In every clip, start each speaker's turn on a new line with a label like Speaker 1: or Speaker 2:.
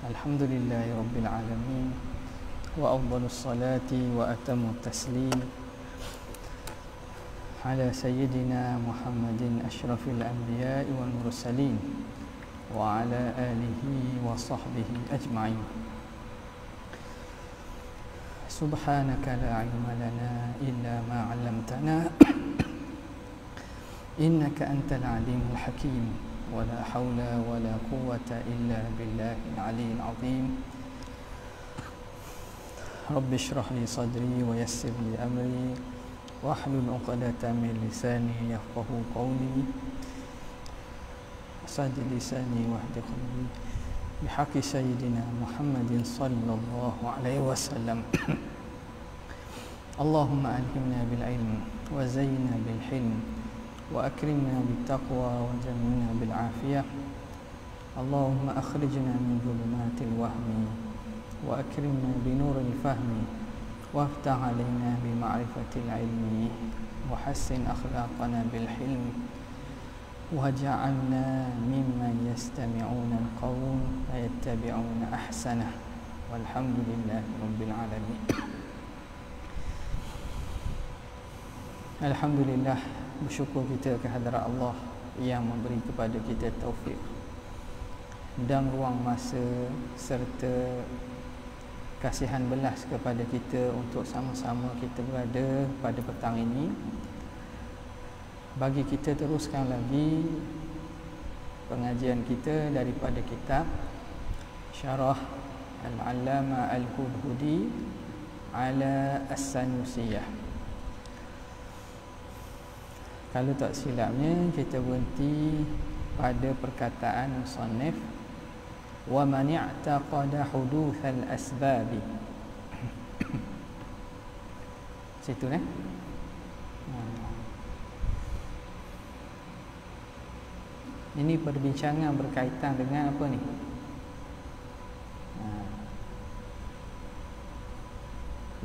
Speaker 1: Alhamdulillahi Rabbil Alamin. Wa afdalus salati wa atamut taslim ala sayyidina Muhammadin asyrafil anbiya'i wal mursalin wa ala alihi wa sahbihi ajma'in. Subhanaka la ilma lana illa ma 'allamtana innaka antal alimul hakim. ولا حول ولا قوة إلا بالله العلي العظيم. رب اشرح لي صدري ويسر لي أمري واحلل عقدة من لساني يفقهوا قولي سد لساني واهد قلبي بحق سيدنا محمد صلى الله عليه وسلم. اللهم ألهمنا بالعلم وزينا بالحلم وأكرمنا بالتقوى وجملنا بالعافية. اللهم أخرجنا من ظلمات الوهم وأكرمنا بنور الفهم وافتح علينا بمعرفة العلم وحسن أخلاقنا بالحلم واجعلنا ممن يستمعون القول فيتبعون أحسنه والحمد لله رب العالمين. Alhamdulillah, bersyukur kita ke hadirat Allah yang memberi kepada kita taufik dan ruang masa serta kasihan belas kepada kita untuk sama-sama kita berada pada petang ini bagi kita teruskan lagi pengajian kita daripada kitab Syarah Al-Allamah Al-Hudhudi ala As-Sanusiyah. Kalau tak silapnya kita berhenti pada perkataan musannif wa man i'taqada hudutsal asbab. Situ Ini perbincangan berkaitan dengan apa ni?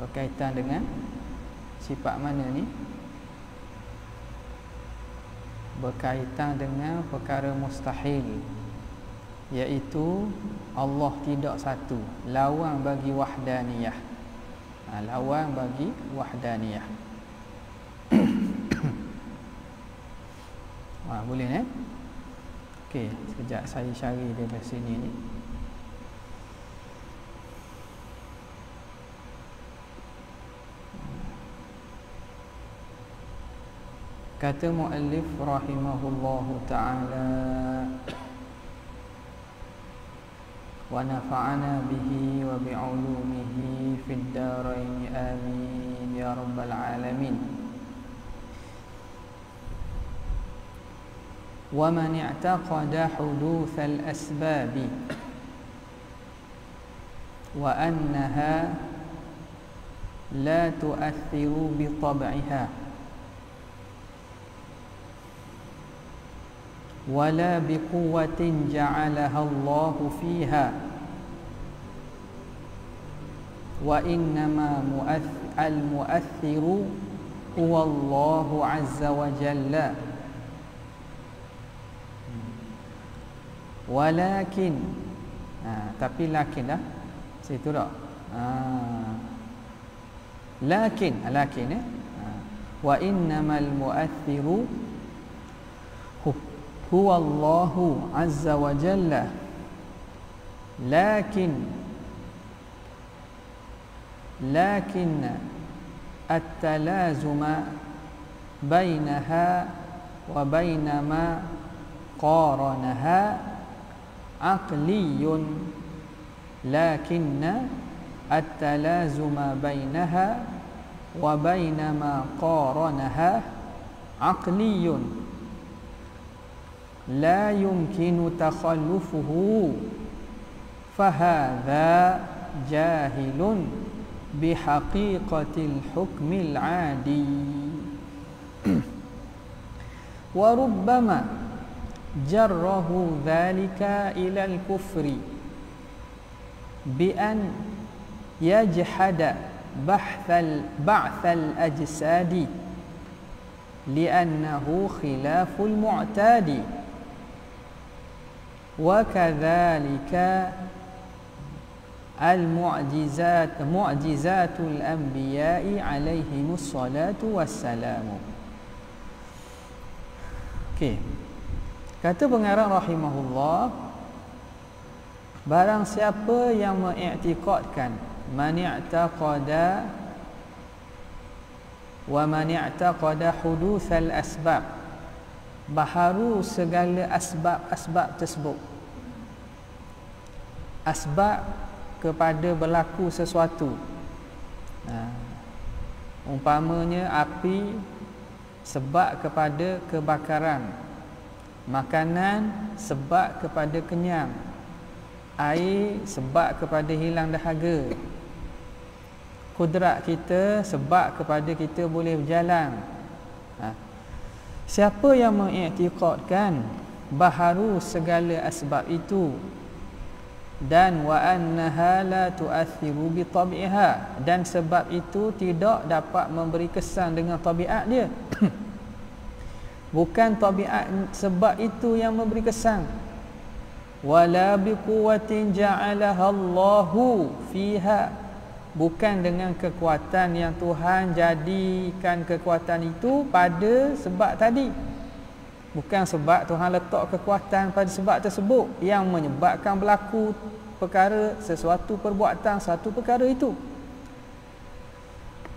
Speaker 1: Berkaitan dengan sifat mana ni? Berkaitan dengan perkara mustahil, iaitu Allah tidak satu, lawan bagi wahdaniyah. Lawan bagi wahdaniyah. Boleh okey, sekejap saya cari dia dari sini ni. Kata muallif rahimahullahu ta'ala wa nafa'ana bihi wa bi'ulumihi fid darain amin ya rabbal alamin. Wa man i'taqada hudutsal asbab wa annaha la tu'athiru bi tab'iha ولا بقوة جعلها الله فيها وإنما المؤثر هو الله عز وجل ولكن tapi lakin dah situ dah lakin wa innamal mu'athiru huwa Allahu azza wa jalla lakin at-talazuma bainaha wa baina ma qaranaha aqliyun lakinna at-talazuma bainaha wa baina ma qaranaha aqliyun لا يمكن تخلفه فهذا جاهل بحقيقة الحكم العادي وربما جره ذلك إلى الكفر بأن يجحد بعث الأجساد لأنه خلاف المعتاد وكذلك mu'jizatul anbiya'i alaihimus salatu wassalamu. Okey. Kata pengarang rahimahullah, barang siapa yang mengiktikadkan man i'taqada hudutsal asbab, baharu segala asbab tersebut, asbab kepada berlaku sesuatu. Umpamanya api sebab kepada kebakaran, makanan sebab kepada kenyang, air sebab kepada hilang dahaga, kudrat kita sebab kepada kita boleh berjalan. Siapa yang mengiktikadkan baharu segala asbab itu, dan wa annaha la tu'athiru bi tabi'iha, dan sebab itu tidak dapat memberi kesan dengan tabiat dia. Bukan tabiat sebab itu yang memberi kesan. Wala bi quwwatin ja'alaha Allahu fiha, bukan dengan kekuatan yang Tuhan jadikan kekuatan itu pada sebab tadi. Bukan sebab Tuhan letak kekuatan pada sebab tersebut yang menyebabkan berlaku perkara, sesuatu perbuatan, satu perkara itu.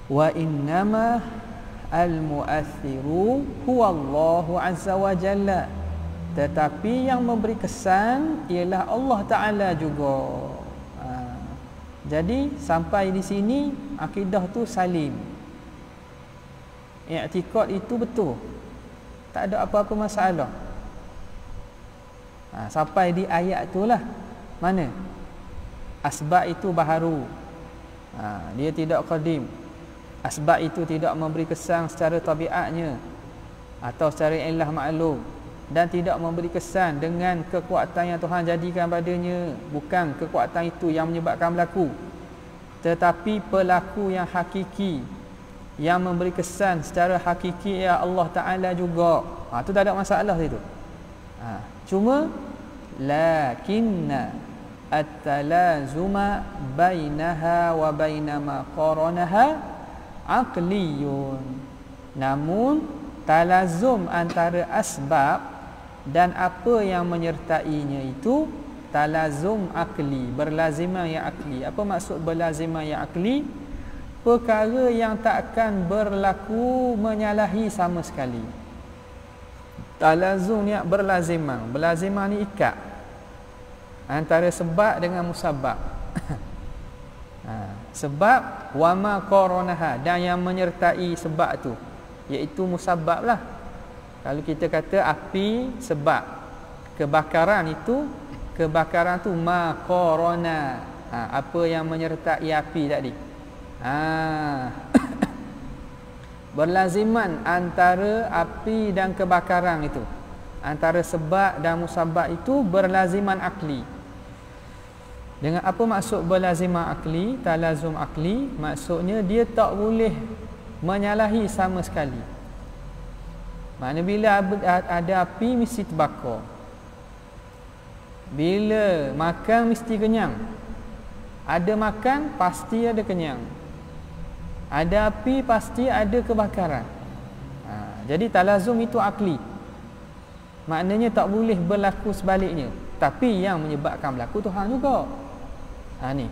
Speaker 1: Wa innama al-mu'athiru huwa Allahu azza wa jalla, tetapi yang memberi kesan ialah Allah Ta'ala juga. Jadi sampai di sini akidah tu salim, i'tikad itu betul, tak ada apa-apa masalah. Sampai di ayat itulah mana asbab itu baharu, dia tidak qadim. Asbab itu tidak memberi kesan secara tabiatnya atau secara ilah maklum, dan tidak memberi kesan dengan kekuatan yang Tuhan jadikan padanya. Bukan kekuatan itu yang menyebabkan berlaku, tetapi pelaku yang hakiki, yang memberi kesan secara hakiki ya Allah Ta'ala juga. Itu tak ada masalah itu. Cuma lakinna at-talazuma bainaha wa bainama qaranaha aqliyun, namun talazum antara asbab dan apa yang menyertainya itu talazum akli, berlazimah yang akli. Apa maksud berlazimah yang akli? Perkara yang takkan berlaku menyalahi sama sekali. Talazum ni berlazimah. Berlazimah ni ikat antara sebab dengan musabab. Sebab wama qaranaha, dan yang menyertai sebab tu, iaitu musabab lah. Kalau kita kata api sebab kebakaran itu, kebakaran tu ma qarana, apa yang menyertai api tadi. Berlaziman antara api dan kebakaran itu, antara sebab dan musabab itu berlaziman akli. Dengan apa maksud berlaziman akli, talazum akli? Maksudnya dia tak boleh menyalahi sama sekali. Maknanya bila ada api mesti terbakar, bila makan mesti kenyang. Ada makan pasti ada kenyang, ada api pasti ada kebakaran. Jadi talazum itu akli, maknanya tak boleh berlaku sebaliknya. Tapi yang menyebabkan berlaku Tuhan juga. Ni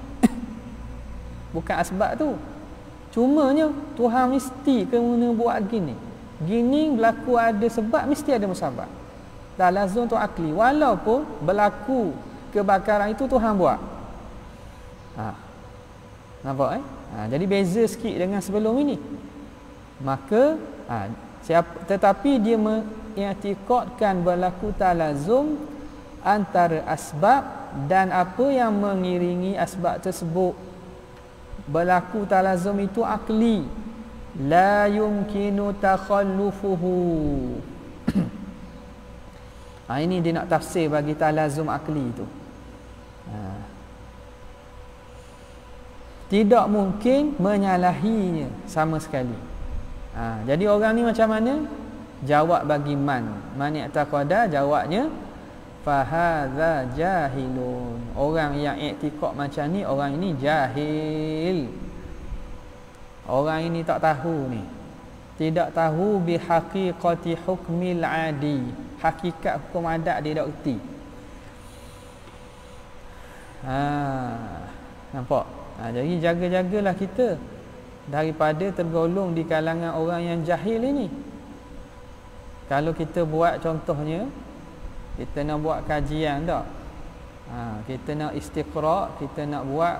Speaker 1: bukan asbab tu. Cumanya Tuhan mesti kena buat gini berlaku, ada sebab mesti ada musabab. Talazum tu akli, walaupun berlaku kebakaran itu Tuhan buat. Nampak jadi beza sikit dengan sebelum ini. Maka tetapi dia mengiktikadkan berlaku talazum antara asbab dan apa yang mengiringi asbab tersebut. Berlaku talazum itu akli, la yumkinu takhallufuhu. Ini dia nak tafsir bagi talazum akli itu. Tidak mungkin menyalahinya sama sekali. Jadi orang ni macam mana? Jawab bagi man i'taqada, jawabnya Fahadza jahilun. Orang yang i'tiqad macam ni, orang ini jahil. Orang ini tak tahu ni. Tidak tahu bi haqiqati hukmil adi. Hakikat hukum adat dia tak reti. Nampak? Jadi jaga-jagalah kita daripada tergolong di kalangan orang yang jahil ini. Kalau kita buat contohnya, kita nak buat kajian tak? Kita nak istiqra', kita nak buat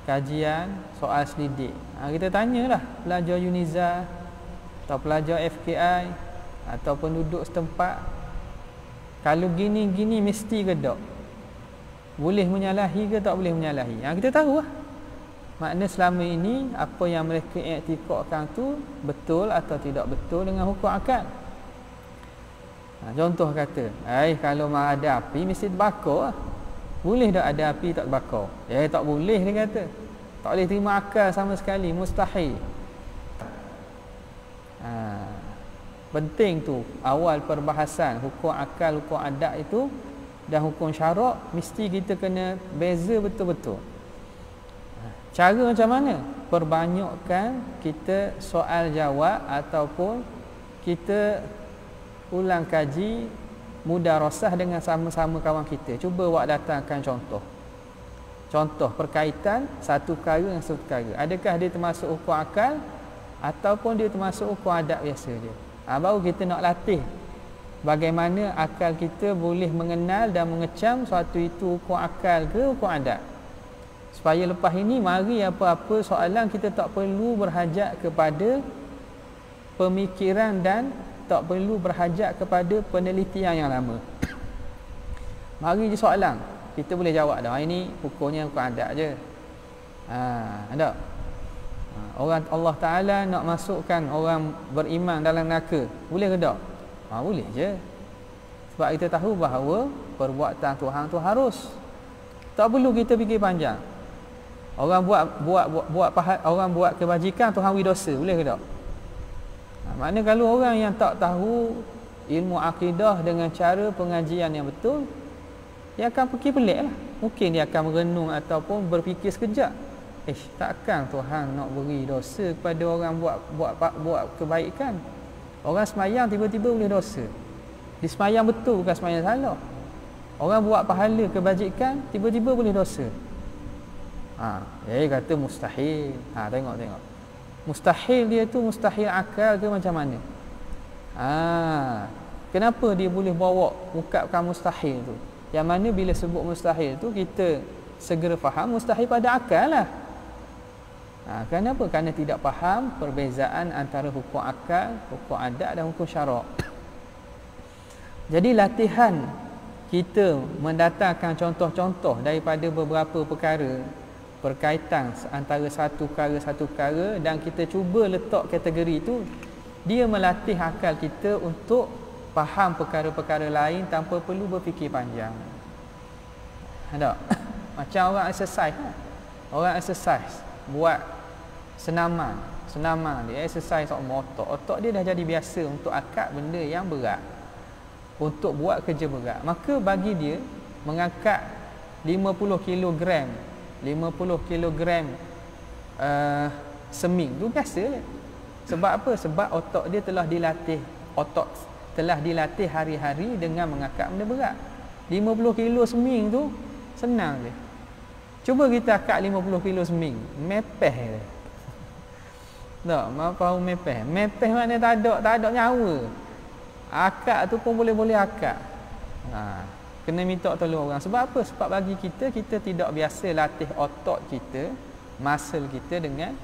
Speaker 1: kajian soal selidik. Kita tanyalah pelajar Uniza atau pelajar FKI atau penduduk setempat, kalau gini-gini mesti ke tak? Boleh menyalahi ke tak boleh menyalahi? Kita tahu lah. Makna selama ini apa yang mereka i'tiqadkan tu betul atau tidak betul dengan hukum akal. Contoh kata, kalau ada api mesti terbakar lah. Boleh tak ada api tak terbakar? Tak boleh dia kata. Tak boleh terima akal sama sekali, mustahil. Penting tu awal perbahasan hukum akal, hukum adat itu dan hukum syarak, mesti kita kena beza betul-betul. Cara macam mana? Perbanyakkan kita soal jawab ataupun kita ulang kaji mudarasah dengan sama-sama kawan kita. Cuba awak datangkan contoh perkaitan satu perkara dengan satu perkara. Adakah dia termasuk hukum akal ataupun dia termasuk hukum adat biasa je? Baru kita nak latih bagaimana akal kita boleh mengenal dan mengecam suatu itu hukum akal ke hukum adat. Supaya lepas ini mari apa-apa soalan kita tak perlu berhajat kepada pemikiran dan tak perlu berhajat kepada penelitian yang lama. Mari je soalan, kita boleh jawab dah. Ini hukumnya hukum adat je. Ada. Orang Allah Ta'ala nak masukkan orang beriman dalam neraka, boleh ke tak? Boleh je. Sebab kita tahu bahawa perbuatan Tuhan tu harus. Tak perlu kita fikir panjang. Orang orang buat kebajikan, Tuhan beri dosa, boleh ke tak? Maknanya kalau orang yang tak tahu ilmu akidah dengan cara pengajian yang betul, dia akan fikir pelik lah. Mungkin dia akan merenung ataupun berfikir sekejap, takkan Tuhan nak beri dosa kepada orang buat kebaikan. Orang semayang tiba-tiba boleh dosa. Dia semayang betul, bukan semayang salah. Orang buat pahala kebajikan tiba-tiba boleh dosa. Dia kata mustahil. Tengok mustahil dia tu mustahil akal ke macam mana? Kenapa dia boleh bawa ungkapkan mustahil tu? Yang mana bila sebut mustahil tu kita segera faham mustahil pada akal lah. Kenapa? Kerana tidak faham perbezaan antara hukum akal, hukum adat dan hukum syarak. Jadi latihan kita mendatangkan contoh-contoh daripada beberapa perkara berkaitan antara satu perkara dan kita cuba letak kategori itu, dia melatih akal kita untuk faham perkara-perkara lain tanpa perlu berfikir panjang. Ada? Macam orang exercise. Orang exercise buat senaman dia exercise otak dia dah jadi biasa untuk angkat benda yang berat, untuk buat kerja berat. Maka bagi dia mengangkat 50 kg seming tu biasa je. Sebab apa? Sebab otak dia telah dilatih hari-hari dengan mengangkat benda berat. 50 kilo seming tu senang je. Cuba kita angkat 50 kilo seming, mepeh je. Tak, tahu mepeh. Mepeh maknanya tak ada nyawa. Akak tu pun boleh akak. Kena minta tolong orang. Sebab apa? Sebab bagi kita tidak biasa latih otak kita, muscle kita dengan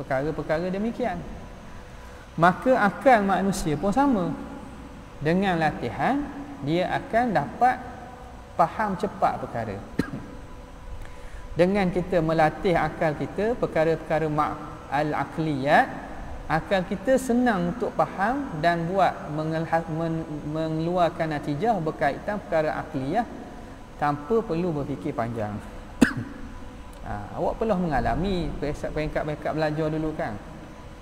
Speaker 1: perkara-perkara demikian. Maka akal manusia pun sama. Dengan latihan, dia akan dapat faham cepat perkara. Dengan kita melatih akal kita perkara-perkara al-aqliyat, akal kita senang untuk faham dan buat mengeluarkan natijah berkaitan perkara aqliyah tanpa perlu berfikir panjang. Awak pernah mengalami peringkat-peringkat belajar dulu kan?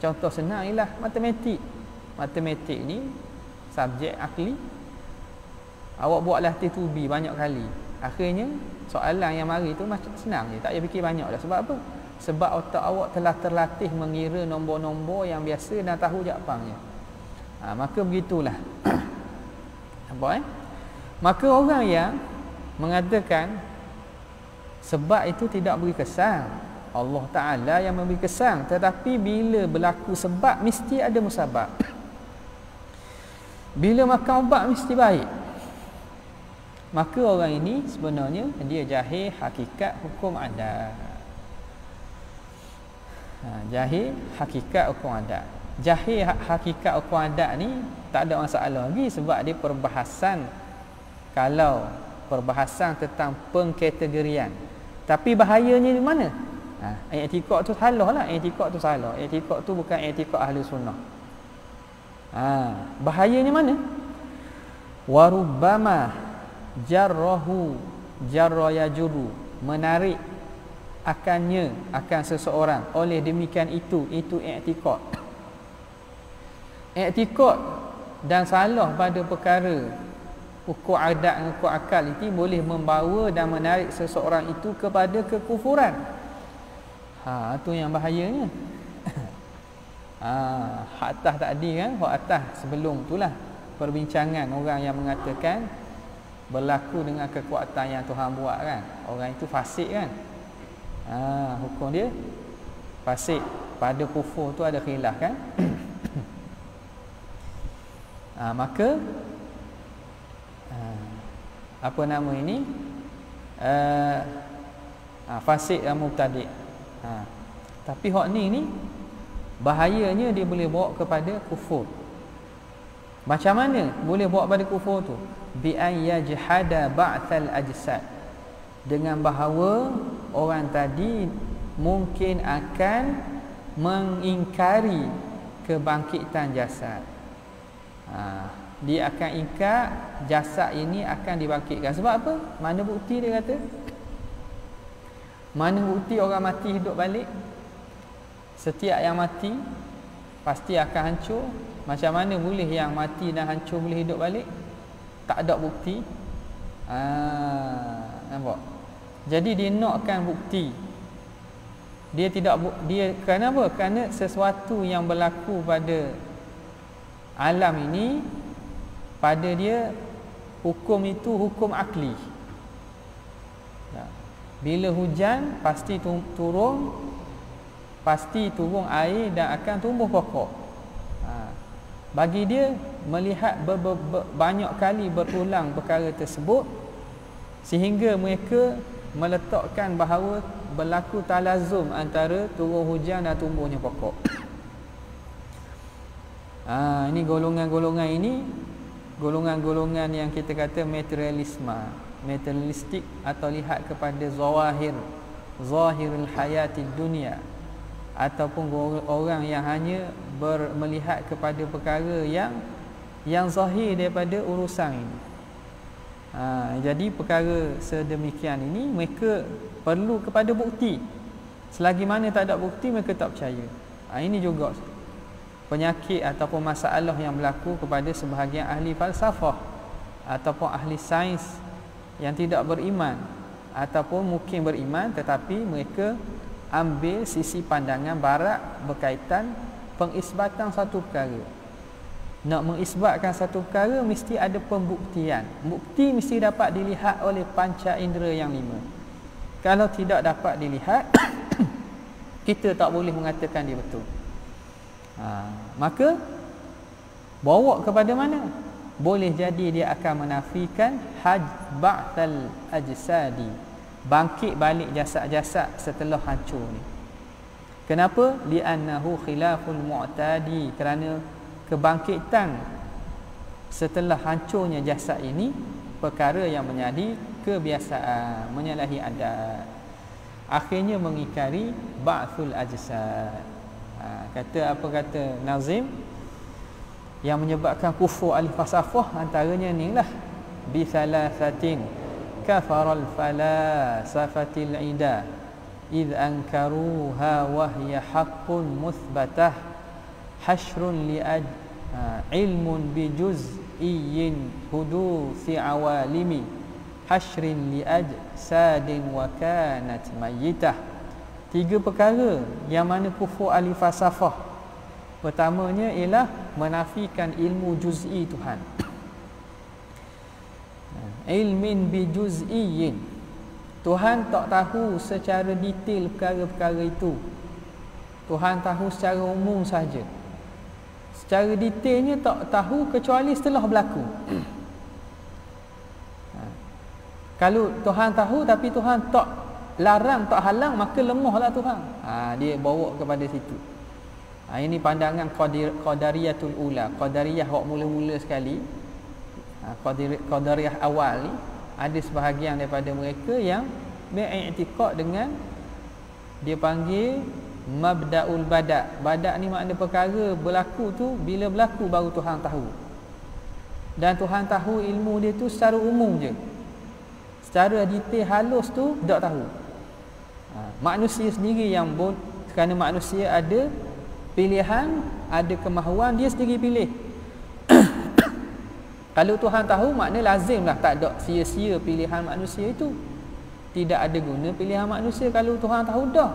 Speaker 1: Contoh senang ialah matematik. Matematik ni subjek akli. Awak buat latih tubi banyak kali. Akhirnya soalan yang mari tu macam senang je, tak payah fikir banyak dah. Sebab apa? Sebab otak awak telah terlatih mengira nombor-nombor yang biasa dan tahu jawapannya. Maka begitulah. Nampak Maka orang yang mengatakan sebab itu tidak beri kesan, Allah Ta'ala yang memberi kesan. Tetapi bila berlaku sebab, mesti ada musabab. Bila makan ubat, mesti baik. Maka orang ini sebenarnya dia jahil hakikat hukum adat. Jahil hakikat hukum adat. Jahil hakikat hukum adat ni tak ada masalah lagi, sebab dia perbahasan. Kalau perbahasan tentang pengkategorian. Tapi bahayanya di mana? I'tikad tu salah lah. I'tikad tu salah. I'tikad tu bukan i'tikad ahli sunnah. Bahayanya mana? Warubbama jarrahu jarra yajuru, menarik akan seseorang oleh demikian itu i'tikad. I'tikad dan salah pada perkara hukum adat dan hukum akal itu boleh membawa dan menarik seseorang itu kepada kekufuran. Itu yang bahayanya. Hak atas tadi kan, hak atas sebelum itulah perbincangan orang yang mengatakan berlaku dengan kekuatan yang Tuhan buat kan. Orang itu fasik kan. Hukum dia fasik. Pada kufur tu ada khilaf kan. Maka apa nama ini? Fasik dan mubtadi'. Tapi hak ni bahayanya dia boleh bawa kepada kufur. Macam mana boleh bawa kepada kufur tu? Bi an yajhada ba'thal ajsad, dengan bahawa orang tadi mungkin akan mengingkari kebangkitan jasad. Dia akan ingkar jasad ini akan dibangkitkan. Sebab apa? Mana bukti dia kata? Mana bukti orang mati hidup balik? Setiap yang mati pasti akan hancur. Macam mana boleh yang mati dan hancur boleh hidup balik? Tak ada bukti. Nampak? Jadi dia nakkan bukti. Dia kerana apa? Kerana sesuatu yang berlaku pada alam ini, pada dia hukum itu hukum akli. Bila hujan pasti turun air dan akan tumbuh pokok. Bagi dia melihat banyak kali berulang perkara tersebut, sehingga mereka meletakkan bahawa berlaku talazum antara turun hujan dan tumbuhnya pokok. Ini golongan-golongan yang kita kata materialistik, atau lihat kepada zahirul hayatid dunia, ataupun orang yang hanya melihat kepada perkara yang zahir daripada urusan ini. Jadi perkara sedemikian ini mereka perlu kepada bukti. Selagi mana tak ada bukti, mereka tak percaya. Ini juga penyakit ataupun masalah yang berlaku kepada sebahagian ahli falsafah ataupun ahli sains yang tidak beriman, ataupun mungkin beriman tetapi mereka ambil sisi pandangan barat berkaitan pengisbatan satu perkara. Nak mengisbatkan satu perkara mesti ada pembuktian. Bukti mesti dapat dilihat oleh panca indera yang 5. Kalau tidak dapat dilihat kita tak boleh mengatakan dia betul. Maka bawa kepada mana? Boleh jadi dia akan menafikan ba'thal ajsadi, bangkit balik jasad-jasad setelah hancur ni. Kenapa? Li'annahu khilaful mu'tadi, kerana kebangkitan setelah hancurnya jasad ini perkara yang menjadi kebiasaan, menyalahi adat. Akhirnya mengingkari ba'thul ajsad. Kata Nazim yang menyebabkan kufur ahli falsafah, antaranya inilah bi thalathatin kafaral falasafatil ida id ankaruha wa hiya haqqun muthbatah hashrun ilmun bi juz'iyyin huduthi awalimi hashrin li ajsadin wa kanat mayyitah. 3 perkara yang mana kufur ahli falsafah. Pertamanya ialah menafikan ilmu juz'i Tuhan. Ilmin bi juz'iyyin, Tuhan tak tahu secara detail perkara-perkara itu. Tuhan tahu secara umum saja. Secara detailnya tak tahu kecuali setelah berlaku. Kalau Tuhan tahu tapi Tuhan tak larang, tak halang, maka lemahlah Tuhan. Dia bawa kepada situ. Ini pandangan Qadariyatul Ula, Qadariyah wak mula-mula sekali. Qadariyah awal ni, ada sebahagian daripada mereka yang beriktikad dengan, dia panggil mabda'ul bada'. Bada' ni makna perkara berlaku tu, bila berlaku baru Tuhan tahu. Dan Tuhan tahu ilmu dia tu secara umum je. Secara detail halus tu tak tahu. Manusia sendiri yang kerana manusia ada pilihan, ada kemahuan, dia sendiri pilih. Kalau Tuhan tahu, makna lazimlah tak ada sia-sia pilihan manusia itu. Tidak ada guna pilihan manusia kalau Tuhan tahu dah.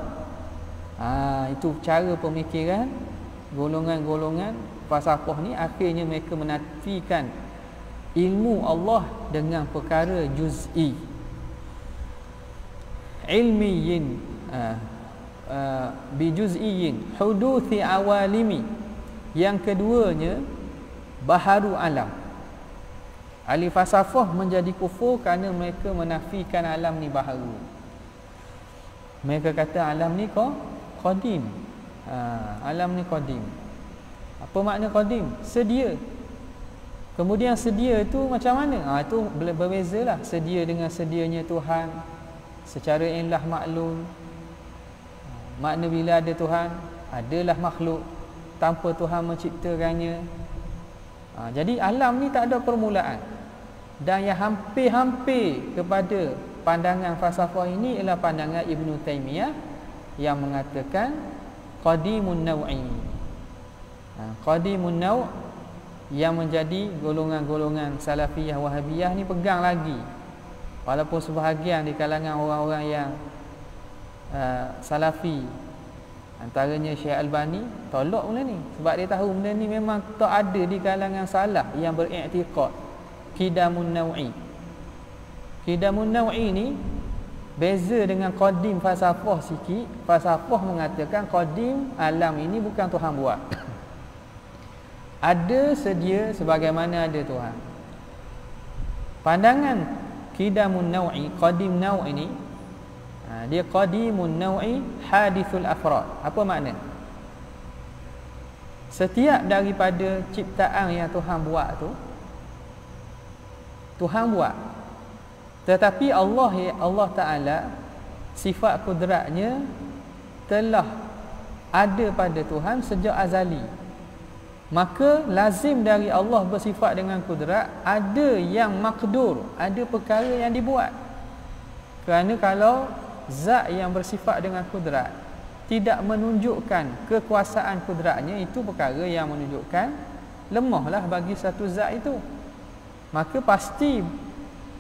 Speaker 1: Itu cara pemikiran golongan-golongan falsafah ni. Akhirnya mereka menafikan ilmu Allah dengan perkara juz'i. Ilmiyin bi juz'iyyin huduthi awalimi. Yang keduanya baharu alam. Ahli falsafah menjadi kufur kerana mereka menafikan alam ni baharu. Mereka kata alam ni qadim. Alam ni qadim. Apa makna qadim? Sedia. Kemudian sedia itu macam mana? Itu berbezalah. Sedia dengan sedianya Tuhan secara ilah maklum. Makna bila ada Tuhan, adalah makhluk tanpa Tuhan menciptakannya. Jadi alam ni tak ada permulaan. Dan yang hampir-hampir kepada pandangan falsafah ini ialah pandangan Ibn Taymiyah yang mengatakan qadimun naw'i. Qadimun naw' yang menjadi golongan-golongan salafiyah wahabiyah ni pegang lagi. Walaupun sebahagian di kalangan orang-orang yang salafi, antaranya Syekh Albani, tolak benda ni sebab dia tahu benda ni memang tak ada di kalangan salaf yang beriktikad qidamun naw'i. Qidamun naw'i ni beza dengan qadim falsafah sikit. Falsafah mengatakan qadim, alam ini bukan Tuhan buat. Ada sedia sebagaimana ada Tuhan. Pandangan qidamun naw'i, qadim naw'i ni, dia qadimun naw'i hadithul afrad. Apa makna? Setiap daripada ciptaan yang Tuhan buat tu, Tuhan buat. Tetapi Allah Ta'ala, sifat kudratnya telah ada pada Tuhan sejak azali. Maka lazim dari Allah bersifat dengan kudrat, ada yang makdur, ada perkara yang dibuat. Kerana kalau zat yang bersifat dengan kudrat tidak menunjukkan kekuasaan kudratnya, itu perkara yang menunjukkan lemahlah bagi satu zat itu. Maka pasti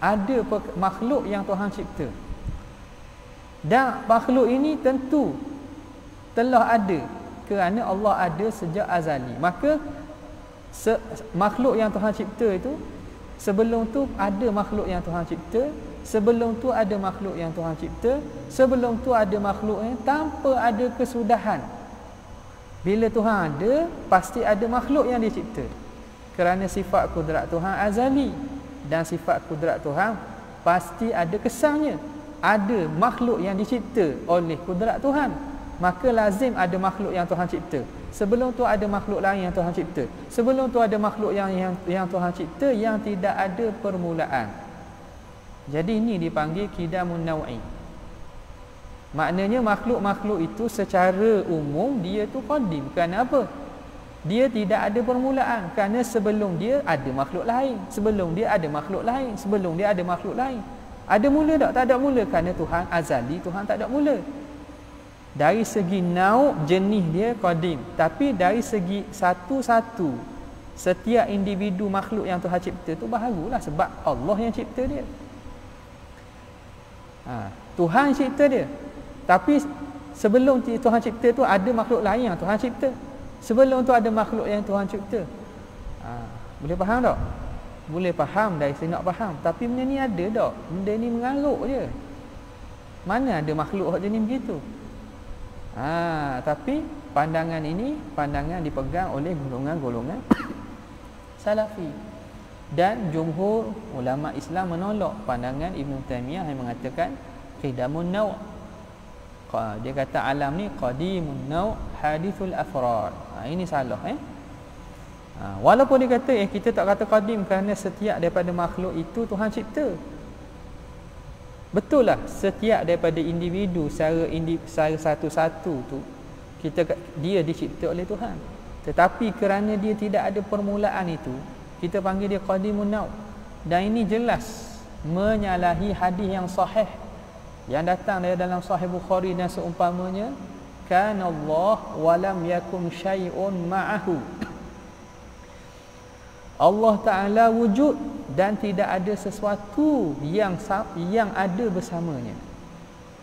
Speaker 1: ada makhluk yang Tuhan cipta. Dan makhluk ini tentu telah ada kerana Allah ada sejak azali. Maka makhluk yang Tuhan cipta itu, sebelum tu ada makhluk yang Tuhan cipta, sebelum tu ada makhluk yang Tuhan cipta, sebelum tu ada makhluk yang tanpa ada kesudahan. Bila Tuhan ada, pasti ada makhluk yang dicipta. Kerana sifat kudrat Tuhan azali, dan sifat kudrat Tuhan pasti ada kesannya. Ada makhluk yang dicipta oleh kudrat Tuhan, maka lazim ada makhluk yang Tuhan cipta. Sebelum tu ada makhluk lain yang Tuhan cipta. Sebelum tu ada makhluk yang Tuhan cipta yang tidak ada permulaan. Jadi ini dipanggil qidamun naw'i. Maknanya makhluk-makhluk itu secara umum dia tu qadim. Kerana apa? Dia tidak ada permulaan. Kerana sebelum dia ada makhluk lain, sebelum dia ada makhluk lain, sebelum dia ada makhluk lain. Ada mula tak? Tak ada mula. Kerana Tuhan azali, Tuhan tak ada mula. Dari segi nauk, jenis dia qadim. Tapi dari segi satu-satu setiap individu makhluk yang Tuhan cipta tu baharulah sebab Allah yang cipta dia. Tuhan cipta dia. Tapi sebelum Tuhan cipta tu ada makhluk lain yang Tuhan cipta. Sebelum tu ada makhluk yang Tuhan cipta. Boleh faham tak? Boleh faham, dari sini nak faham. Tapi benda ni ada tak? Benda ni mengarut je. Mana ada makhluk yang jenis begitu? Tapi pandangan ini pandangan dipegang oleh golongan-golongan Salafi. Dan jumhur ulama Islam menolak pandangan Ibn Taymiyah yang mengatakan qidamun naw'. Dia kata alam ni qadimun naw' hadithul afrad. Ini salah walaupun dia kata kita tak kata qadim kerana setiap daripada makhluk itu Tuhan cipta. Betul lah, setiap daripada individu secara satu-satu tu dia dicipta oleh Tuhan. Tetapi kerana dia tidak ada permulaan itu, kita panggil dia qadimun naw'. Dan ini jelas menyalahi hadis yang sahih yang datang dari dalam Sahih Bukhari dan seumpamanya, kana Allah wa lam yakun syai'un ma'ahu. Allah Ta'ala wujud dan tidak ada sesuatu yang ada bersamanya.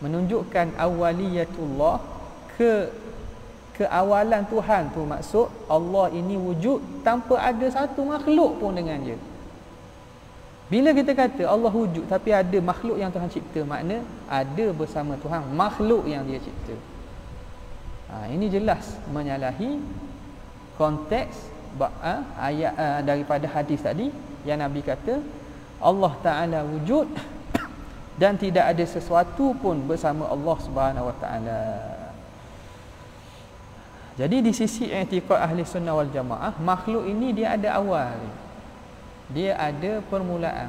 Speaker 1: Menunjukkan awaliyatullah, keawalan Tuhan tu, maksud Allah ini wujud tanpa ada satu makhluk pun dengan dia. Bila kita kata Allah wujud tapi ada makhluk yang Tuhan cipta, makna ada bersama Tuhan makhluk yang dia cipta. Ini jelas menyalahi konteks ayat daripada hadis tadi yang Nabi kata Allah Ta'ala wujud dan tidak ada sesuatu pun bersama Allah Subhanahu Wa Ta'ala. Jadi di sisi i'tiqad ahli sunnah wal jamaah, makhluk ini dia ada awal, dia ada permulaan.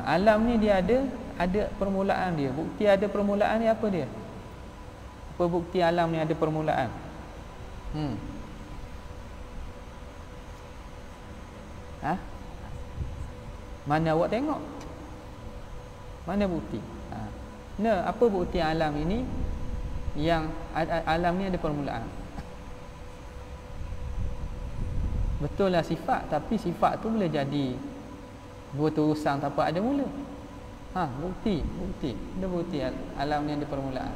Speaker 1: Alam ni dia ada permulaan dia. Bukti ada permulaan ni apa dia? Apa bukti alam ni ada permulaan? Mana awak tengok? Mana bukti? Apa bukti alam ini yang alam ni ada permulaan? Betul lah sifat, tapi sifat tu boleh jadi berterusan tanpa ada mula. Bukti. Ada bukti alam ni ada permulaan.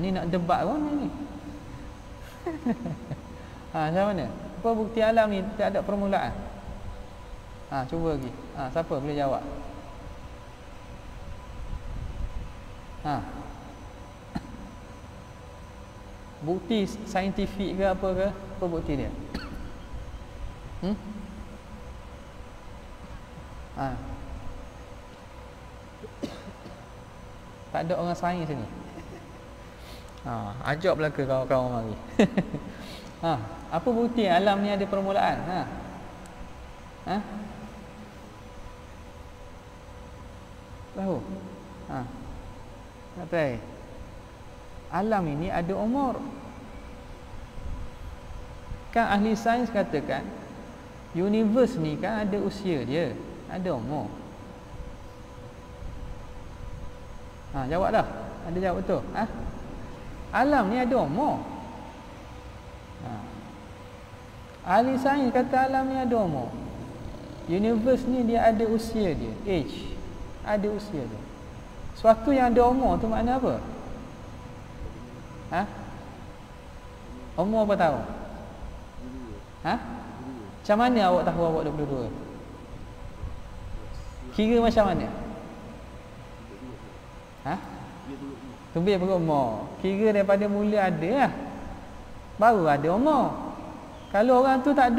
Speaker 1: Ni nak debat pun ni. Macam mana? Apa bukti alam ni tak ada permulaan? Cuba lagi. Siapa boleh jawab? Bukti saintifik ke apa ke? Apa bukti dia? Tak ada orang sains sini. Ajak belaka kawan-kawan mari. Apa bukti alam ni ada permulaan? Tahu? Tak tahu. Alam ini ada umur. Kan ahli sains katakan universe ni kan ada usia dia, ada umur. Jawab dah. Ada jawab betul? Alam ni ada umur. Ahli sains kata alam ni ada umur. Universe ni dia ada usia dia, age. Ada usia dia. Suatu yang ada umur tu makna apa? Umur apa tahu? Macam mana awak tahu awak 22? Kira macam mana? Tubik berumur. Kira daripada mula ada lah, baru ada umur. Kalau orang tu tak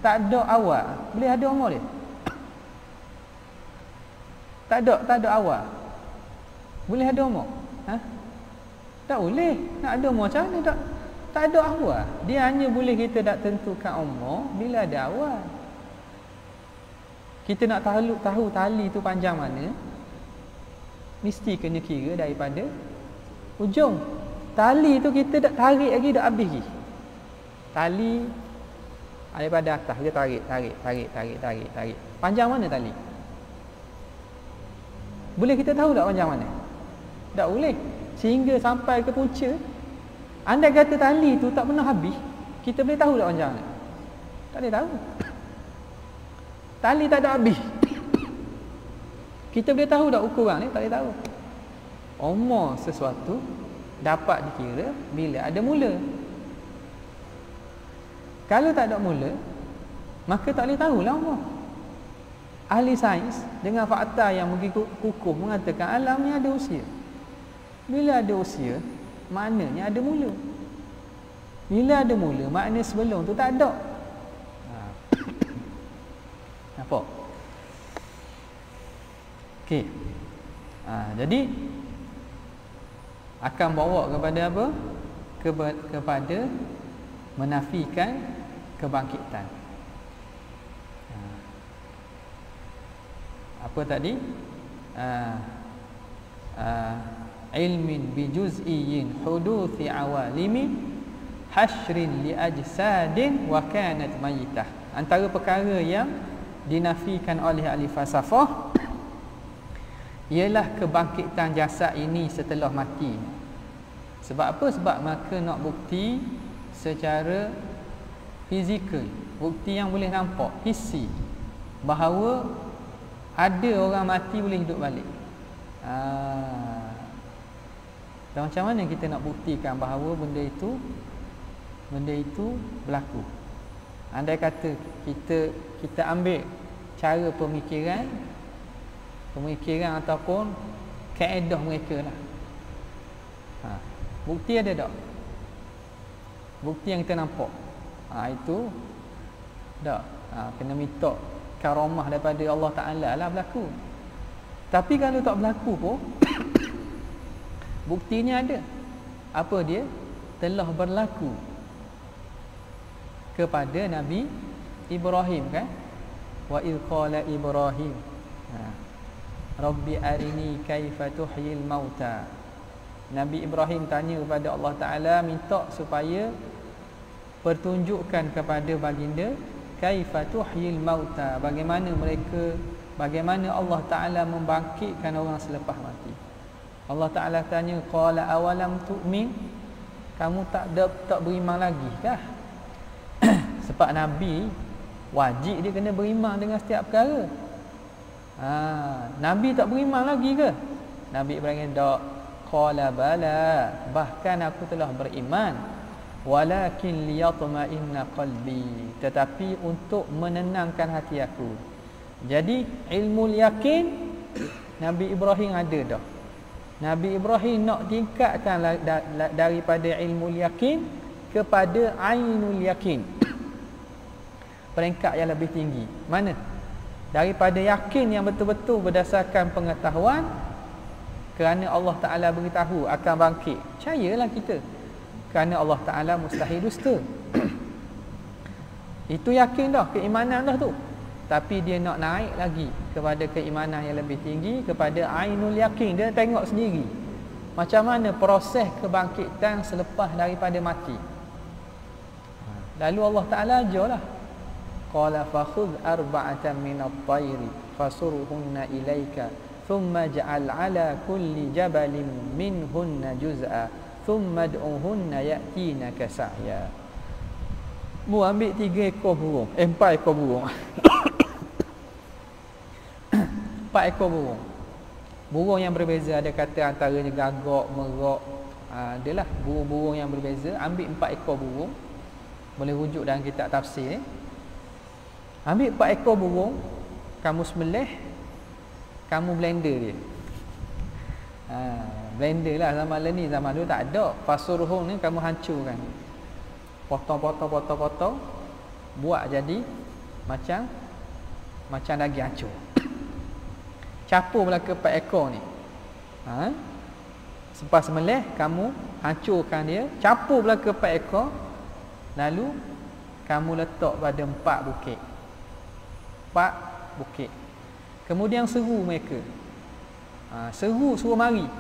Speaker 1: ada awal, boleh ada umur dia? Tak ada awal, boleh ada umur? Tak boleh. Nak ada umur macam mana? Tak ada awal. Dia hanya boleh kita nak tentukan umur bila ada awal. Kita nak tahu tali tu panjang mana, mesti kena kira daripada ujung. Tali tu kita dah tarik lagi, dah habis lagi. Tali daripada atas dia tarik. Panjang mana tali? Boleh kita tahu tak panjang mana? Tak boleh. Sehingga sampai ke punca Andai kata tali tu tak pernah habis, kita boleh tahu tak panjang ni? Tak boleh tahu. Tali tak ada habis. Kita boleh tahu tak ukuran ni? Tak boleh tahu. Umur sesuatu dapat dikira bila ada mula. Kalau tak ada mula, maka tak boleh tahulah umur. Ahli sains dengan fakta yang begitu kukuh mengatakan alam ni ada usia. Bila ada usia, maknanya ada mula. Bila ada mula, maknanya sebelum tu tak ada. Nampak? Okey. Jadi akan bawa kepada apa? Kepada menafikan kebangkitan. Apa tadi? Ilmin bijuz'iyyin huduthi awalimi hashrin li ajsadin wa kanat mayitah. Antara perkara yang dinafikan oleh ahli falsafah ialah kebangkitan jasad ini setelah mati. Sebab apa? Sebab maka nak bukti secara fizikal, bukti yang boleh nampak, hissi, bahawa ada orang mati boleh hidup balik. Dan macam mana kita nak buktikan bahawa benda itu berlaku? Andai kata kita ambil cara pemikiran ataupun kaedah mereka lah. Bukti ada tak? Bukti yang kita nampak. Itu tak. Kena minta karamah daripada Allah Ta'ala lah berlaku. Tapi kalau tak berlaku pun buktinya ada. Apa dia? Telah berlaku kepada Nabi Ibrahim, kan? Wa idh qala Ibrahim Rabbi arini kaifa tuhyil mauta. Nabi Ibrahim tanya kepada Allah Ta'ala, minta supaya pertunjukkan kepada baginda kaifa tuhyil mauta, bagaimana Allah Ta'ala membangkitkan orang selepas mati. Allah Ta'ala tanya, qala awalam tu'min, kamu tak beriman lagi kah? Sebab Nabi wajib dia kena beriman dengan setiap perkara. Nabi tak beriman lagi ke? Nabi Ibrahim tak. Qala bala, bahkan aku telah beriman, walakin liyatma'inna qalbi, tetapi untuk menenangkan hati aku. Jadi ilmu yakin Nabi Ibrahim ada dah. Nabi Ibrahim nak tingkatkan daripada ilmu yakin kepada ainul yakin, peringkat yang lebih tinggi. Mana? Daripada yakin yang betul-betul berdasarkan pengetahuan, kerana Allah Ta'ala beritahu akan bangkit, percayalah kita, kerana Allah Ta'ala mustahil dusta. Itu yakin dah, keimanan dah tu. Tapi dia nak naik lagi kepada keimanan yang lebih tinggi, kepada ainul yakin. Dia tengok sendiri macam mana proses kebangkitan selepas daripada mati. Lalu Allah Ta'ala ajarlah, qala fakhudh arba'atan minat tayri fasurhunna ilaika thumma ja'al ala kulli jabalin minhunna juz'a thumma ad'uhunna ya'tinaka sa'ya. Mu ambil 3 ekor burung, 4 ekor burung. 4 ekor burung. Burung yang berbeza, ada kata antaranya gagak, merak, adalah burung-burung yang berbeza. Ambil 4 ekor burung, boleh rujuk dalam kitab tafsir. Ambil 4 ekor burung, kamu sembelih, kamu blender dia. Blender lah zaman ni, zaman dulu tak ada. Fasurhun ni kamu hancurkan. Potong, buat jadi macam daging hancur. Capur pula ke 4 ekor ni. Selepas sembelih, kamu hancurkan dia, capur pula ke 4 ekor, lalu kamu letak pada 4 bukit. 4 bukit. Kemudian seru mereka. Suruh mari.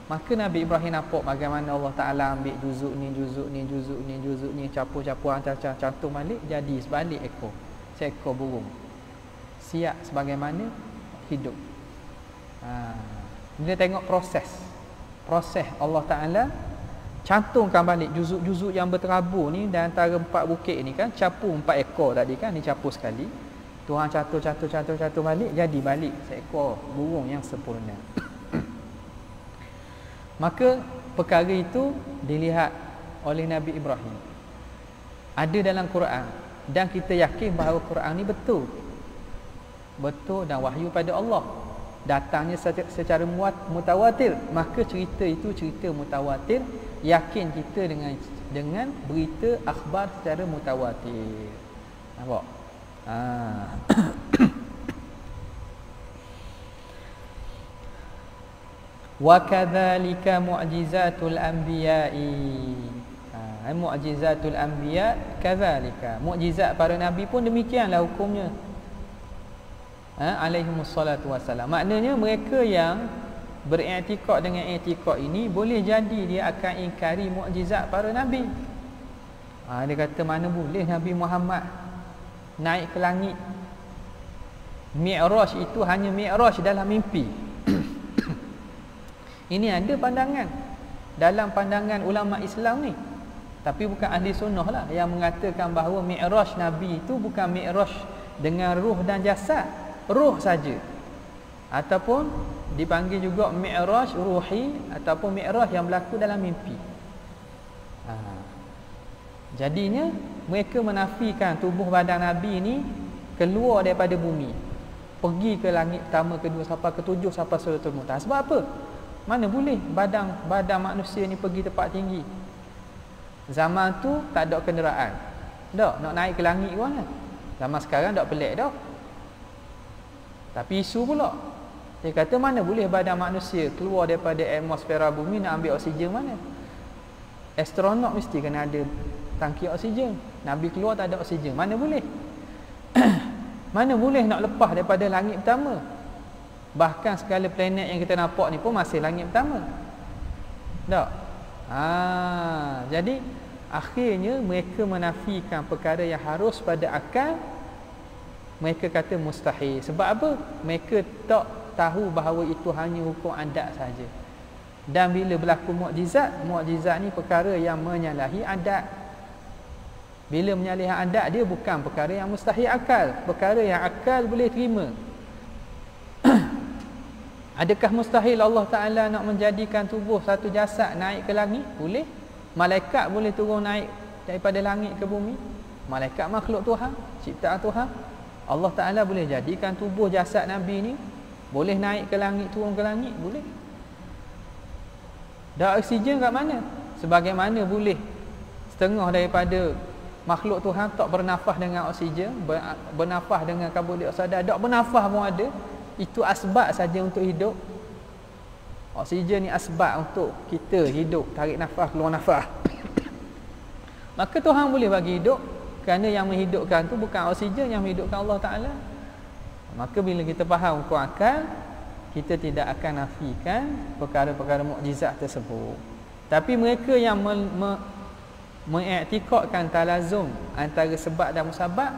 Speaker 1: Maka Nabi Ibrahim nampak bagaimana Allah Ta'ala ambil juzuk ni, capur-capur, cantum balik, jadi sebalik ekor. Seekor burung. Siap sebagaimana hidup. Dia tengok proses Allah Ta'ala Cantumkan balik juzuk-juzuk yang berterabur ni dan antara 4 bukit ni kan, capu 4 ekor tadi kan, ni capu sekali. Tuhan catur balik, jadi balik seekor burung yang sempurna. Maka perkara itu dilihat oleh Nabi Ibrahim. Ada dalam Quran dan kita yakin bahawa Quran ni betul. Betul dan wahyu pada Allah. Datangnya secara mutawatir, maka cerita itu cerita mutawatir. Yakin kita dengan berita akhbar secara mutawatir. Nampak? Wa kadzalika mu'jizatul anbiya'i. Mu'jizatul anbiya kadzalika. Mukjizat para nabi pun demikianlah hukumnya. Alaihimus salatu wassalam. Maknanya mereka yang beriktikad dengan iktikad ini boleh jadi dia akan ingkari mukjizat para nabi. Dia kata mana boleh Nabi Muhammad naik ke langit. Mi'raj itu hanya mi'raj dalam mimpi. Ini ada pandangan dalam pandangan ulama Islam ni. Tapi bukan ahli sunnah lah yang mengatakan bahawa mi'raj Nabi itu bukan mi'raj dengan ruh dan jasad, ruh saja. Ataupun dipanggil juga mi'raj ruhi ataupun mi'raj yang berlaku dalam mimpi. Jadinya mereka menafikan tubuh badan Nabi ini keluar daripada bumi, pergi ke langit pertama, kedua, sampai ketujuh, sampai Sidratul Muntaha. Sebab apa? Mana boleh badan manusia ni pergi tempat tinggi. Zaman tu tak ada kenderaan. Nak naik ke langit ke mana? Zaman sekarang tak pelik dah. Tapi isu pula. Dia kata mana boleh badan manusia keluar daripada atmosfera bumi nak ambil oksigen mana? Astronot mesti kena ada tangki oksigen. Nabi keluar tak ada oksigen. Mana boleh? Mana boleh nak lepas daripada langit pertama? Bahkan segala planet yang kita nampak ni pun masih langit pertama. Tak? Jadi akhirnya mereka menafikan perkara yang harus pada akal. Mereka kata mustahil. Sebab apa? Mereka tak tahu bahawa itu hanya hukum adat saja. Dan bila berlaku mukjizat ni perkara yang menyalahi adat. Bila menyalahi adat, dia bukan perkara yang mustahil akal, perkara yang akal boleh terima. Adakah mustahil Allah Ta'ala nak menjadikan tubuh satu jasad naik ke langit? Boleh. Malaikat boleh turun naik daripada langit ke bumi. Malaikat makhluk Tuhan, ciptaan Tuhan. Allah Ta'ala boleh jadikan tubuh jasad Nabi ni boleh naik ke langit, turun ke langit, boleh. Dah oksigen kat mana? Sebagaimana boleh setengah daripada makhluk Tuhan tak bernafas dengan oksigen, bernafas dengan karbon dioksida, tak bernafas pun ada. Itu asbab saja untuk hidup. Oksigen ni asbab untuk kita hidup, tarik nafas, keluar nafas. Maka Tuhan boleh bagi hidup, kerana yang menghidupkan tu bukan oksigen, yang menghidupkan Allah Ta'ala. Maka bila kita faham hukum akal, kita tidak akan nafikan perkara-perkara mukjizat tersebut. Tapi mereka yang mengiktikadkan talazum antara sebab dan musabab,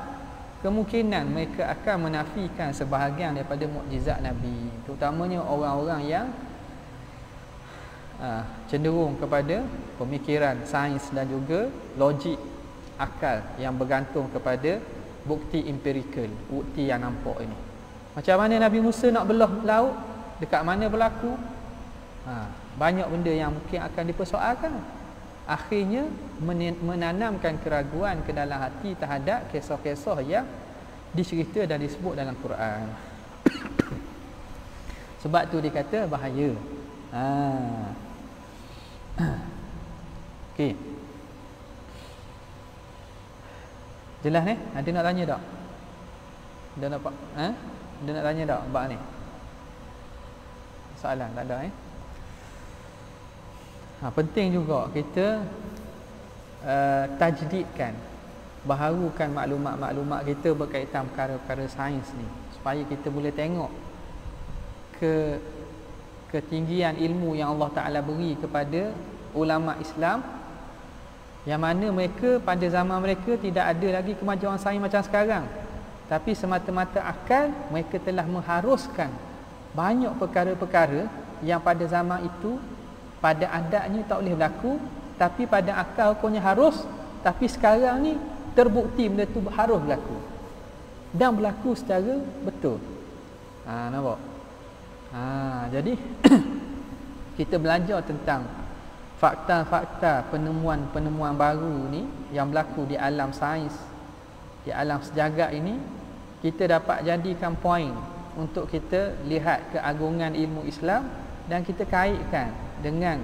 Speaker 1: kemungkinan mereka akan menafikan sebahagian daripada mukjizat Nabi, terutamanya orang-orang yang cenderung kepada pemikiran sains dan juga logik akal yang bergantung kepada bukti empirikal, bukti yang nampak ini. Macam mana Nabi Musa nak belah laut, dekat mana berlaku, banyak benda yang mungkin akan dipersoalkan. Akhirnya menanamkan keraguan ke dalam hati terhadap kisah-kisah yang dicerita dan disebut dalam Quran. Sebab tu dia kata bahaya. Okey. Jelas ni? Ada nak tanya tak? Ada nak Ada nak tanya tak bab ni? Soalan tak ada penting juga kita tajdidkan, baharukan maklumat-maklumat kita berkaitan perkara-perkara sains ni, supaya kita boleh tengok ketinggian ilmu yang Allah Ta'ala beri kepada ulama Islam, yang mana mereka pada zaman mereka tidak ada lagi kemajuan sains macam sekarang, tapi semata-mata akal mereka telah mengharuskan banyak perkara-perkara yang pada zaman itu pada adatnya tak boleh berlaku, tapi pada akal hukumnya harus, tapi sekarang ni terbukti benda tu harus berlaku dan berlaku secara betul. Nampak? Jadi kita belajar tentang fakta-fakta penemuan-penemuan baru ni yang berlaku di alam sains, di alam sejagat ini. Kita dapat jadikan poin untuk kita lihat keagungan ilmu Islam dan kita kaitkan dengan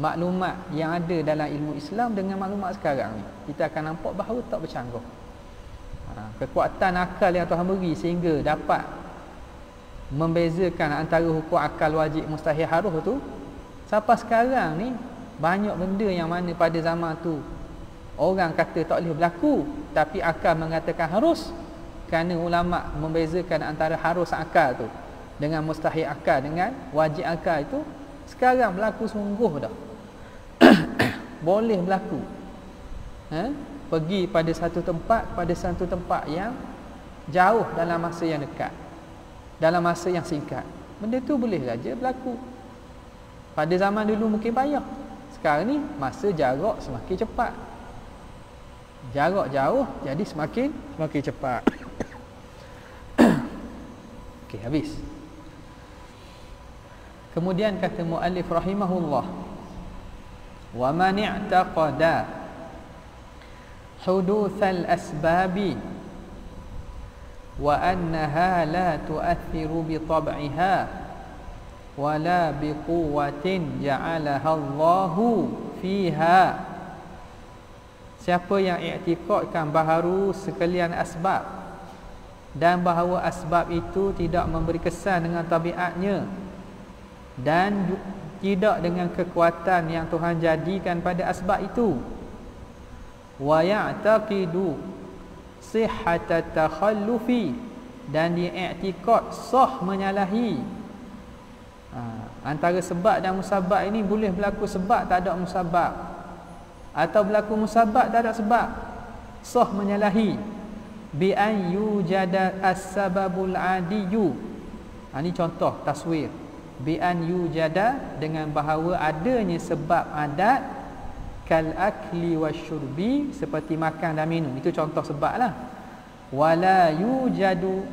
Speaker 1: maklumat yang ada dalam ilmu Islam dengan maklumat sekarang ni. Kita akan nampak bahawa tak bercanggah. Kekuatan akal yang Tuhan beri sehingga dapat membezakan antara hukum akal wajib mustahil harus tu, sampai sekarang ni banyak benda yang mana pada zaman tu orang kata tak boleh berlaku tapi akal mengatakan harus, kerana ulama membezakan antara harus akal tu dengan mustahil akal dengan wajib akal itu sekarang berlaku sungguh dah. Boleh berlaku. Pergi pada satu tempat yang jauh dalam masa yang dekat, dalam masa yang singkat. Benda tu boleh saja berlaku. Pada zaman dulu mungkin payah. Sekarang ni masa jarak semakin cepat. Jarak jauh jadi semakin cepat. Okey, habis. Kemudian kata muallif rahimahullah, wa man i'taqada hudutsal asbabi wa annaha la tu'athiru bi tab'iha wa la bi quwwatin ja'alaha Allahu fiha. Siapa yang i'tiqadkan bahawa sekalian asbab dan bahawa asbab itu tidak memberi kesan dengan tabiatnya dan tidak dengan kekuatan yang Tuhan jadikan pada asbab itu, wa ya'taqidu sihhata takhallufi, dan dia i'tiqad sah menyalahi. Antara sebab dan musabab ini boleh berlaku sebab tak ada musabab, atau berlaku musabab tak ada sebab, sah menyalahi. Bi an yujada as-sababul adiyyu. Ini contoh taswir. Bi an yujada, dengan bahawa adanya sebab adat, kal akli wasyurbi, seperti makan dan minum. Itu contoh sebab lah. Wala yujadu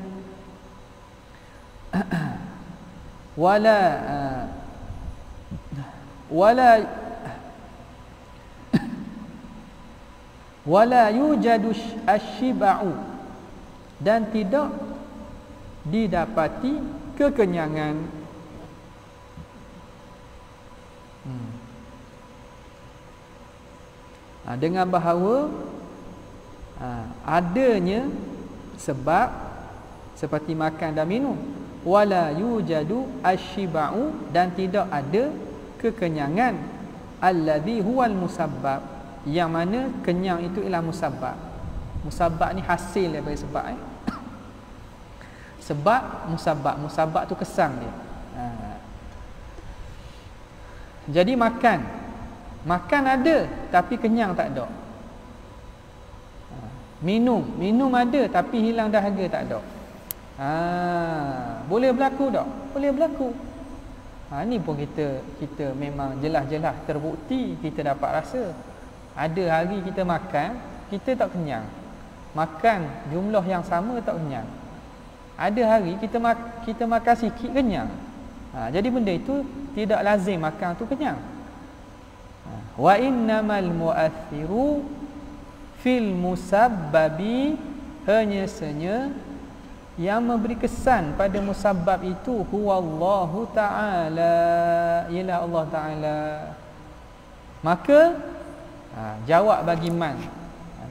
Speaker 1: wala yujadu asyiba'u, dan tidak didapati kekenyangan. Dengan bahawa adanya sebab seperti makan dan minum, wala yujadu asyiba'u, dan tidak ada kekenyangan, alladhi huwal musabbab, yang mana kenyang itu ialah musabbab. Musabbab ni hasil daripada sebab. Sebab musabbab tu kesan dia. Jadi makan ada tapi kenyang tak ada. Minum ada tapi hilang dahaga tak ada. Boleh berlaku tak? Boleh berlaku. Ni pun kita memang jelas-jelas terbukti, kita dapat rasa. Ada hari kita makan, kita tak kenyang. Makan jumlah yang sama tak kenyang. Ada hari kita makan sikit kenyang. Jadi benda itu tidak lazim makan tu kenyang. Wa innamal mu'athiru fil musabbabi, hanya saja yang memberi kesan pada musabbab itu huwallahu ta'ala, ialah Allah Ta'ala. Maka jawab bagi man.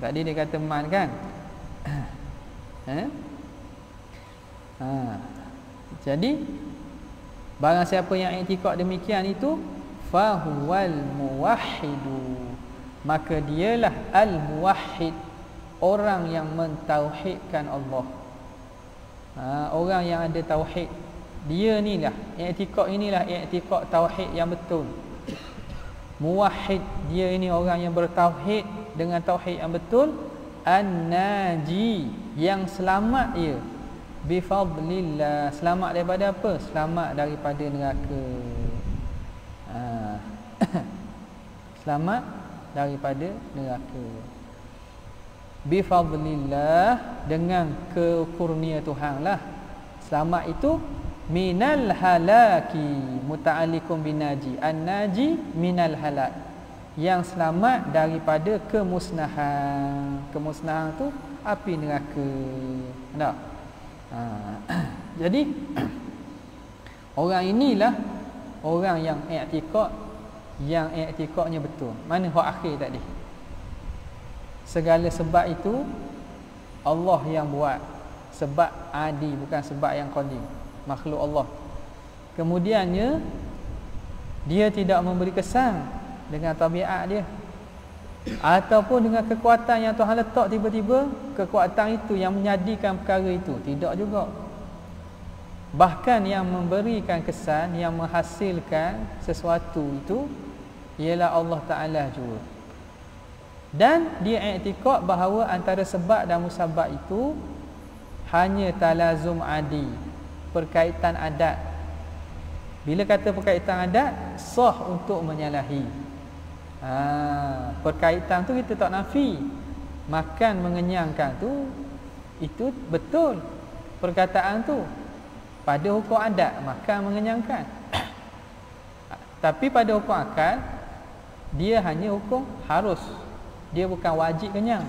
Speaker 1: Tadi dia kata man kan. Jadi barang siapa yang i'tiqad demikian itu, fahuwal muwahhidu, maka dialah al-muwahhid, orang yang mentauhidkan Allah. Orang yang ada tauhid, dia inilah i'tiqad, inilah i'tiqad tauhid yang betul. Muwahhid, dia ini orang yang bertauhid dengan tauhid yang betul. An-naji, yang selamat ia, bifadlillah, selamat daripada apa? Selamat daripada neraka. Selamat daripada neraka. Bifadlillah, dengan kekurnia Tuhan lah. Selamat itu minal halaki, muta'alliqun binaji. An-naji minal halak, yang selamat daripada kemusnahan. Kemusnahan tu api neraka. Tak? Jadi orang inilah orang yang i'tikadnya betul. Mana hak akhir tadi? Segala sebab itu Allah yang buat. Sebab adi, bukan sebab yang qadim. Makhluk Allah. Kemudiannya dia tidak memberi kesan dengan tabiat dia, ataupun dengan kekuatan yang Tuhan letak tiba-tiba, kekuatan itu yang menjadikan perkara itu. Tidak juga. Bahkan yang memberikan kesan, yang menghasilkan sesuatu itu ialah Allah Ta'ala juga. Dan dia i'tikad bahawa antara sebab dan musabab itu hanya talazum adi, perkaitan adat. Bila kata perkaitan adat, sah untuk menyalahi. Perkaitan tu kita tak nafi. Makan mengenyangkan tu, itu betul perkataan tu. Pada hukum adat, makan mengenyangkan. Tapi pada hukum akal, dia hanya hukum harus. Dia bukan wajib kenyang.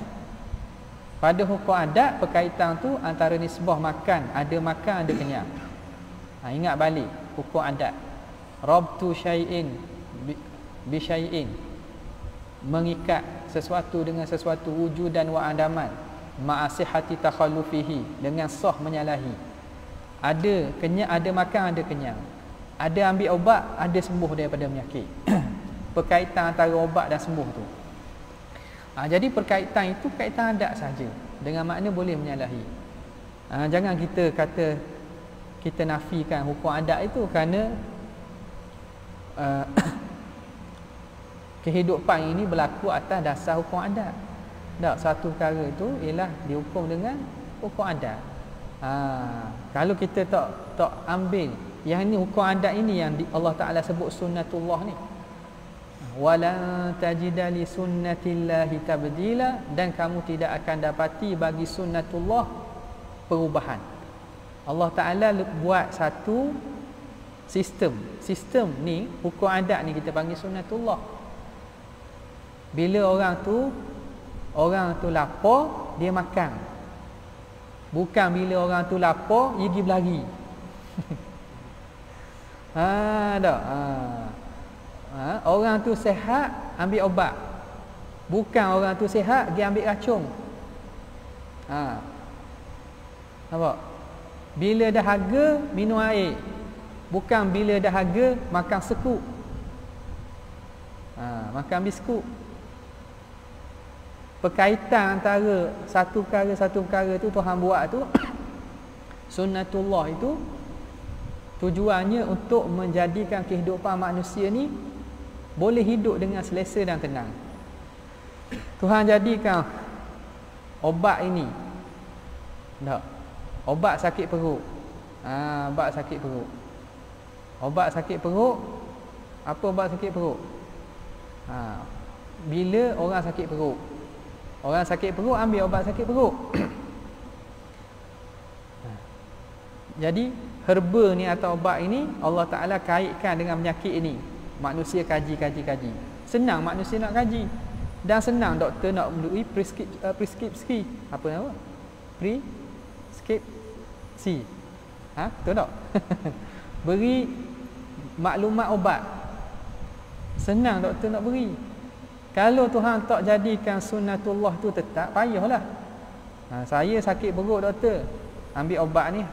Speaker 1: Pada hukum adat, perkaitan tu antara nisbah makan. Ada makan, ada kenyang. Ingat balik hukum adat. Rabtu syai'in bi syai'in, mengikat sesuatu dengan sesuatu, wujudan wa adaman, ma'asihati takhallufihi, dengan sah menyalahi. Ada kenyang, ada makan, ada kenyang. Ada ambil ubat, ada sembuh daripada penyakit. Perkaitan antara ubat dan sembuh tu. Jadi perkaitan itu kaitan adat saja, dengan makna boleh menyalahi. Jangan kita kata kita nafikan hukum adat itu kerana kehidupan ini berlaku atas dasar hukum adat. Tak, satu perkara itu ialah dihukum dengan hukum adat. Kalau kita tak ambil yang ini, hukum adat ini yang Allah Ta'ala sebut sunnatullah ni, wala tajida li sunnatillahi tabdila, dan kamu tidak akan dapati bagi sunnatullah perubahan. Allah Ta'ala buat satu sistem ni, hukum adat ni kita panggil sunnatullah. Bila orang tu lapar, dia makan. Bukan bila orang tu lapar, dia pergi berlari. Orang tu sihat, ambil ubat. Bukan orang tu sihat, dia ambil racun. Nampak? Bila dahaga, minum air. Bukan bila dahaga, makan sekuk. Makan biskut. Perkaitan antara satu perkara tu Tuhan buat tu sunnatullah itu tujuannya untuk menjadikan kehidupan manusia ni boleh hidup dengan selesa dan tenang. Tuhan jadikan obat ini, obat sakit perut. Obat sakit perut. Obat sakit perut. Apa obat sakit perut? Bila orang sakit perut, orang sakit perut ambil obat sakit perut. Jadi herba ni atau obat ini Allah Ta'ala kaitkan dengan penyakit ini. Manusia kaji. Senang manusia nak kaji. Dan senang doktor nak beri preskripsi. Apa nama? Preskripsi. Betul tak? Beri maklumat obat. Senang doktor nak beri. Kalau Tuhan tak jadikan sunnatullah tu tetap, payahlah. Saya sakit perut doktor, ambil obat ni.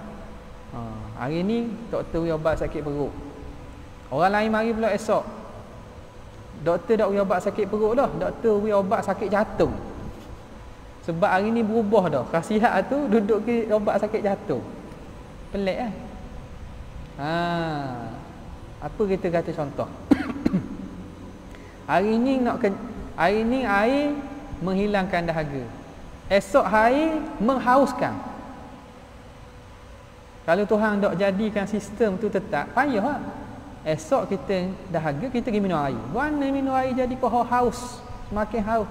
Speaker 1: Hari ni doktor beri obat sakit perut. Orang lain mari pula esok, doktor tak beri obat sakit perut dah, doktor beri obat sakit jantung. Sebab hari ni berubah dah, khasiat tu duduk ke obat sakit jantung. Pelik kan? Apa kita kata contoh? Hari ni air menghilangkan dahaga. Esok hari menghauskan. Kalau Tuhan tak jadikan sistem tu tetap, payah. Esok kita dahaga, kita pergi minum air. Mana minum air jadi kau haus. semakin haus.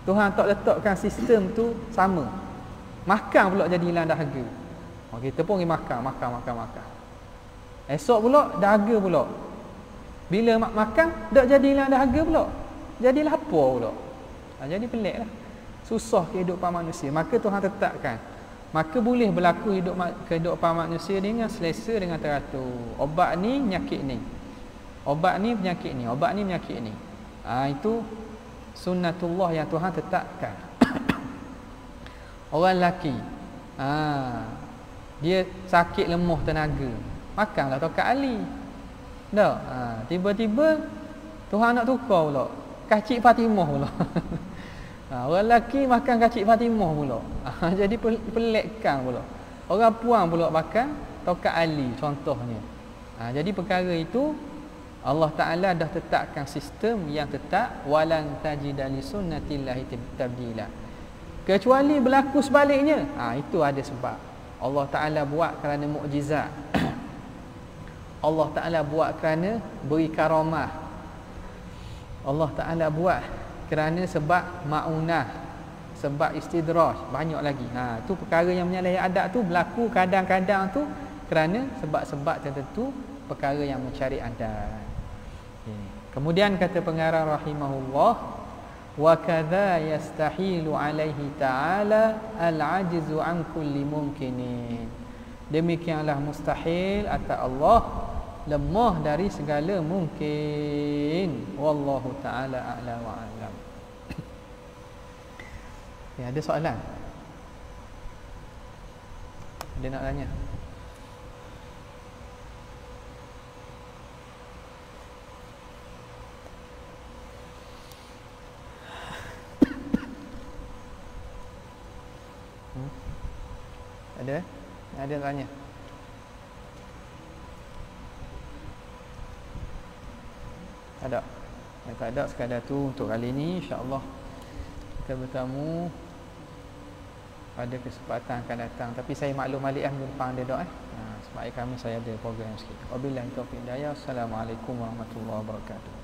Speaker 1: Tuhan tak letakkan sistem tu sama. Makan pula jadi hilang dahaga. Kita pun pergi makan. Esok pula dahaga pula. Bila makan tak jadi hilang dahaga pula. Jadi lapar pula. Jadi peliklah. Susah kehidupan manusia. Maka Tuhan tetapkan. Maka boleh berlaku kehidupan manusia dengan selesa, dengan teratur. Obat ni penyakit ni. Obat ni penyakit ni. Obat ni penyakit ni. Itu sunnatullah yang Tuhan tetapkan. Orang lelaki dia sakit lemah tenaga, makanlah tokat ali. Tak? Tiba-tiba Tuhan nak tukar pula, kacik Fatimah pula. Orang lelaki makan kacik Fatimah pula. Jadi pelikkan pula. Orang puan pula makan tokat ali contohnya. Jadi perkara itu Allah Ta'ala dah tetapkan sistem yang tetap, walan tajida li sunnatillahi tabdila. Kecuali berlaku sebaliknya, itu ada sebab. Allah Ta'ala buat kerana mukjizat. Allah Ta'ala buat kerana beri karamah. Allah Ta'ala buat kerana sebab ma'unah, sebab istidraj, banyak lagi. Tu perkara yang menyalahi adat tu berlaku kadang-kadang tu kerana sebab-sebab tertentu, perkara yang mencari adat. Kemudian kata pengarang rahimahullah, wa kadza yastahilu alaihi ta'ala al-'ajzu an kulli mumkinin. Demikianlah mustahil atas Allah, lemah dari segala mungkin. Wallahu ta'ala a'la wa a'lam. Ada soalan? Ada nak tanya? Ada? Ada yang tanya? Ada? Tak ada, sekadar tu untuk kali ni. InsyaAllah kita bertemu pada kesempatan akan datang. Tapi saya maklum balik minggu depan ada doa. Sebab kami saya ada program sikit. Wabillahi taufiq hidayah. Assalamualaikum warahmatullahi wabarakatuh.